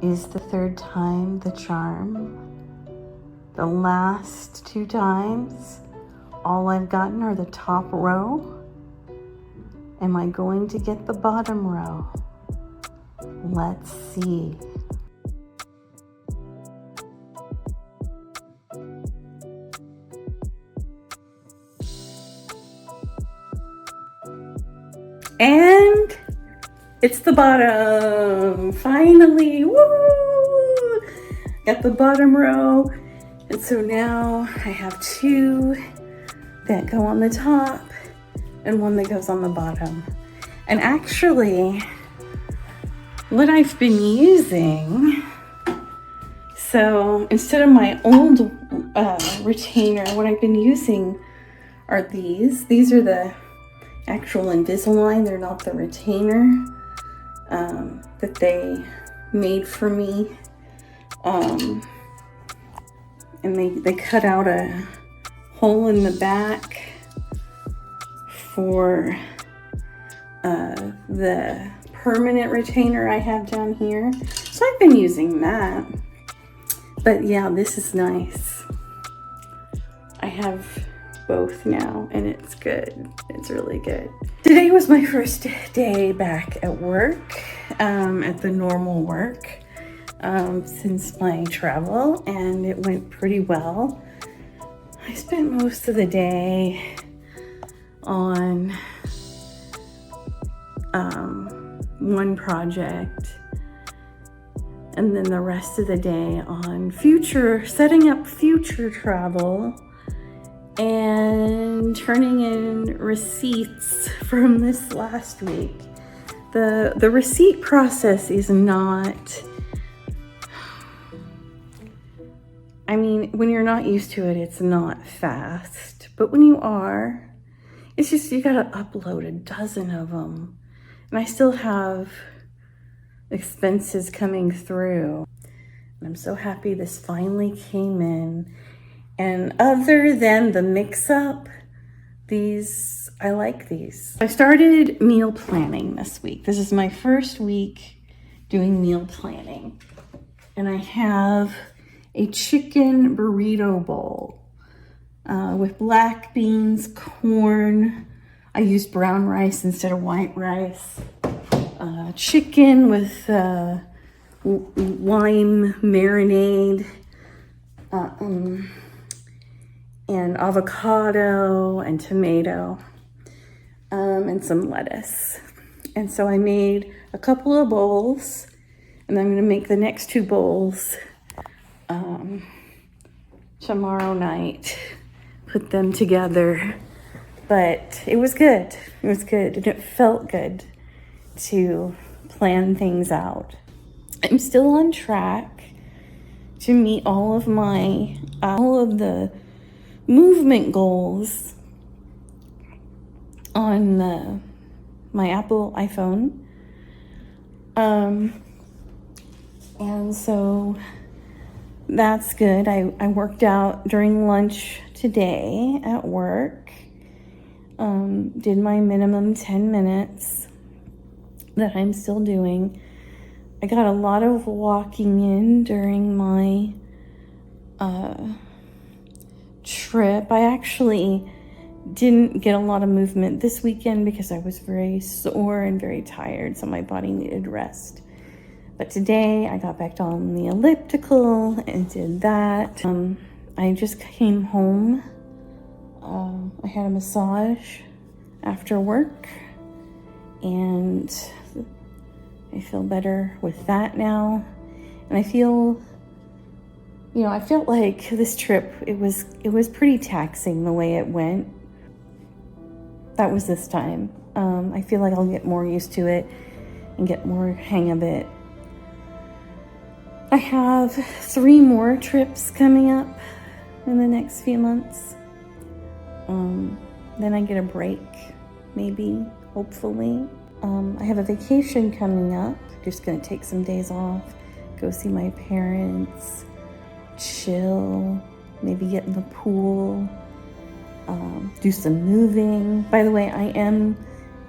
is the third time the charm. The last 2 times, all I've gotten are the top row. Am I going to get the bottom row? Let's see. And it's the bottom, finally, woo! Got the bottom row. And so now I have 2 that go on the top and 1 that goes on the bottom. And actually, what I've been using, so instead of my old retainer, what I've been using are these. These are the actual Invisalign. They're not the retainer that they made for me. And they cut out a hole in the back for the permanent retainer I have down here. So I've been using that. But yeah, this is nice. I have both now and it's good. It's really good. Today was my first day back at work, at the normal work, since my travel, and it went pretty well. I spent most of the day on one project, and then the rest of the day on setting up future travel and turning in receipts from this last week. The receipt process is not, I mean, when you're not used to it, it's not fast. But when you are, it's just, you gotta upload a dozen of them. And I still have expenses coming through. And I'm so happy this finally came in. And other than the mix-up, I like these. I started meal planning this week. This is my first week doing meal planning. And I have a chicken burrito bowl with black beans, corn. I used brown rice instead of white rice. Chicken with lime marinade. And avocado and tomato, and some lettuce. And so I made a couple of bowls, and I'm gonna make the next 2 bowls tomorrow night, put them together. But it was good. It was good, and it felt good to plan things out. I'm still on track to meet all of the movement goals on my Apple iPhone. And so that's good. I worked out during lunch today at work. Did my minimum 10 minutes that I'm still doing. I got a lot of walking in during my trip. I actually didn't get a lot of movement this weekend because I was very sore and very tired, so my body needed rest. But today I got back on the elliptical and did that. I just came home. I had a massage after work, and I feel better with that now. And I feel, I felt like this trip, it was pretty taxing the way it went. That was this time. I feel like I'll get more used to it and get more hang of it. I have 3 more trips coming up in the next few months. Then I get a break, maybe, hopefully. I have a vacation coming up. Just gonna take some days off, go see my parents, chill, maybe get in the pool, do some moving. By the way, I am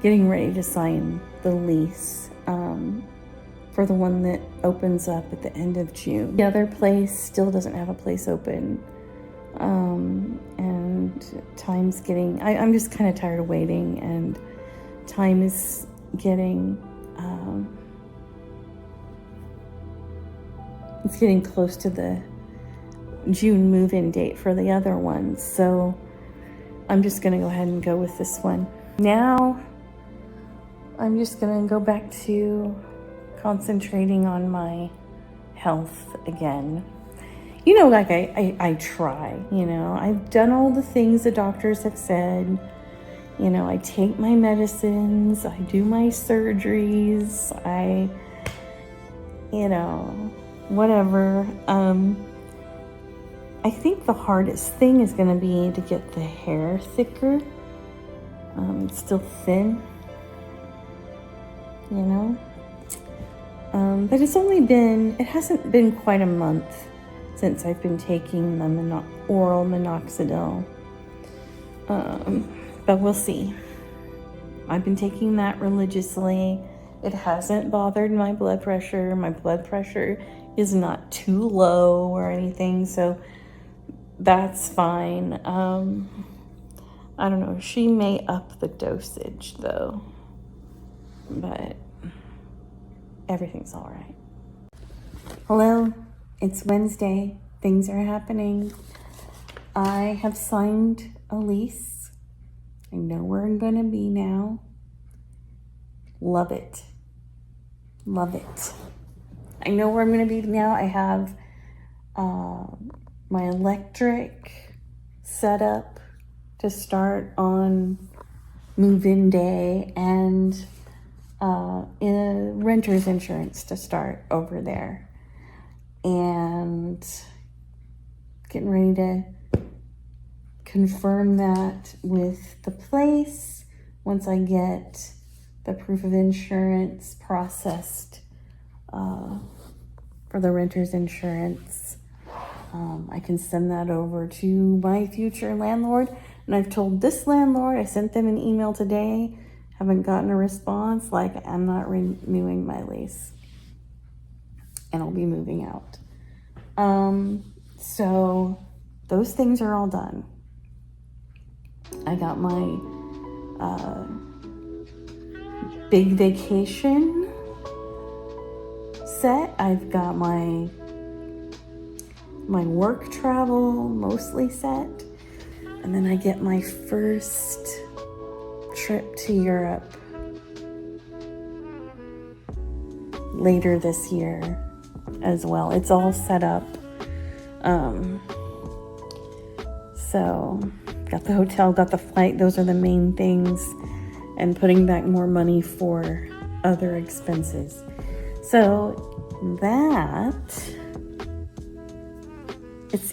getting ready to sign the lease for the one that opens up at the end of June. The other place still doesn't have a place open. And time's getting, I'm just kind of tired of waiting, and time is getting, it's getting close to the June move-in date for the other ones. So I'm just gonna go ahead and go with this one. Now, I'm just gonna go back to concentrating on my health again. You know, like I try, you know, I've done all the things the doctors have said. You know, I take my medicines, I do my surgeries, you know, whatever. I think the hardest thing is going to be to get the hair thicker. It's still thin, you know. But it hasn't been quite a month since I've been taking the oral minoxidil. But we'll see. I've been taking that religiously. It hasn't bothered my blood pressure. My blood pressure is not too low or anything, so that's fine. I don't know. She may up the dosage though, but everything's all right. Hello, it's Wednesday. Things are happening. I have signed a lease. I know where I'm going to be now. Love it. Love it. I know where I'm going to be now. I have my electric set up to start on move-in day, and renter's insurance to start over there. And getting ready to confirm that with the place once I get the proof of insurance processed for the renter's insurance. I can send that over to my future landlord. And I've told this landlord, I sent them an email today, haven't gotten a response, like I'm not renewing my lease. And I'll be moving out. So those things are all done. I got my big vacation set. I've got my work travel mostly set. And then I get my first trip to Europe later this year as well. It's all set up. So got the hotel, got the flight. Those are the main things, and putting back more money for other expenses. So that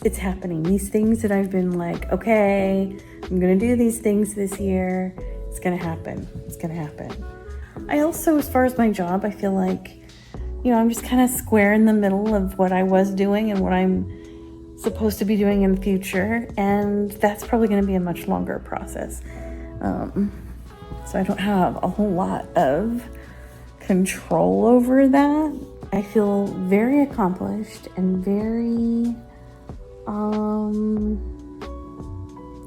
it's happening. These things that I've been like, okay, I'm gonna do these things this year. It's gonna happen. It's gonna happen. I also, as far as my job, I feel like, you know, I'm just kind of square in the middle of what I was doing and what I'm supposed to be doing in the future. And that's probably going to be a much longer process. So I don't have a whole lot of control over that. I feel very accomplished and very,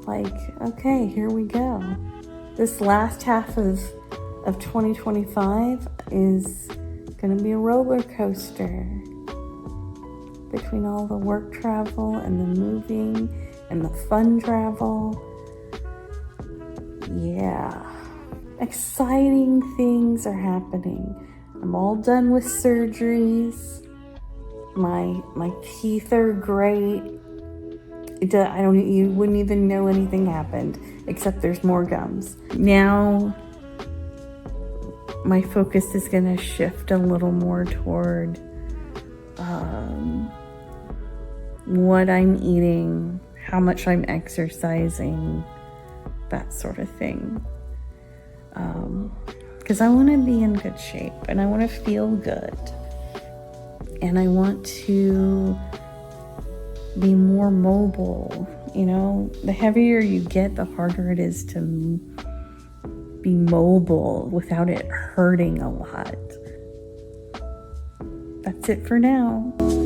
like, okay, here we go. This last half of 2025 is gonna be a roller coaster between all the work travel and the moving and the fun travel. Yeah, exciting things are happening. I'm all done with surgeries. My teeth are great. You wouldn't even know anything happened, except there's more gums. Now my focus is going to shift a little more toward what I'm eating, how much I'm exercising, that sort of thing. Because I want to be in good shape and I want to feel good. And I want to be more mobile. You know, the heavier you get, the harder it is to be mobile without it hurting a lot. That's it for now.